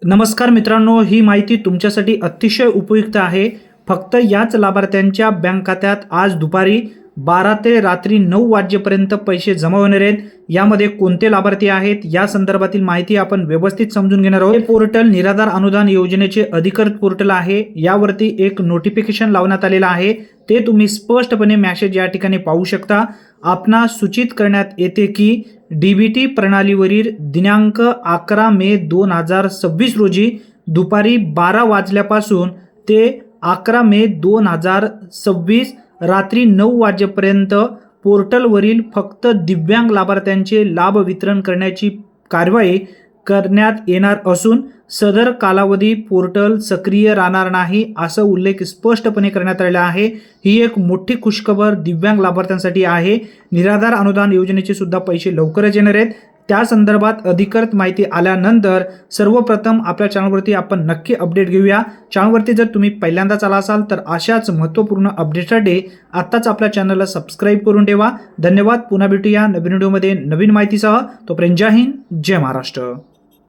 नमस्कार मित्रांनो, ही माहिती तुमच्यासाठी अतिशय उपयुक्त आहे। फक्त याच लाभार्थ्यांच्या बँक खात्यात आज दुपारी 12 ते रात्री 9 वाजेपर्यंत पैसे जमा होणार आहेत। यामध्ये कोणते लाभार्थी आहेत या संदर्भातील माहिती आपण व्यवस्थित समजून घेणार आहोत। हे पोर्टल निराधार अनुदान योजनेचे अधिकृत पोर्टल आहे। यावरती एक नोटिफिकेशन लावण्यात आलेलं आहे, ते तुम्ही स्पष्टपणे मेसेज या ठिकाणी पाहू शकता। आपणास सूचित करण्यात येते की डीबीटी प्रणालीवरील दिनांक 11 मे 2026 रोजी दुपारी 12 वाजल्यापासून ते 11 मे 2026 रात्री 9 वाजेपर्यंत पोर्टलवरील फक्त दिव्यांग लाभार्थ्यांचे लाभ वितरण करण्याची कार्यवाही करण्यात येणार असून सदर कालावधी पोर्टल सक्रिय राहणार नाही असा उल्लेख स्पष्टपणे करण्यात आलेला आहे। ही एक मोठी खुशखबर दिव्यांग लाभार्थ्यांसाठी आहे। निराधार अनुदान योजनेचे सुद्धा पैसे लवकरच येणार आहेत। त्या संदर्भात अधिकृत माहिती आल्यानंतर सर्वप्रथम आपल्या चॅनलवरती आपण नक्की अपडेट घेऊया। चॅनलवरती जर तुम्ही पहिल्यांदाच आला असाल तर अशाच महत्त्वपूर्ण अपडेटसाठी आत्ताच आपल्या चॅनलला सबस्क्राईब करून ठेवा। धन्यवाद। पुन्हा भेटूया नवीन व्हिडिओमध्ये नवीन माहितीसह। तोपर्यंत जय हिंद, जय महाराष्ट्र।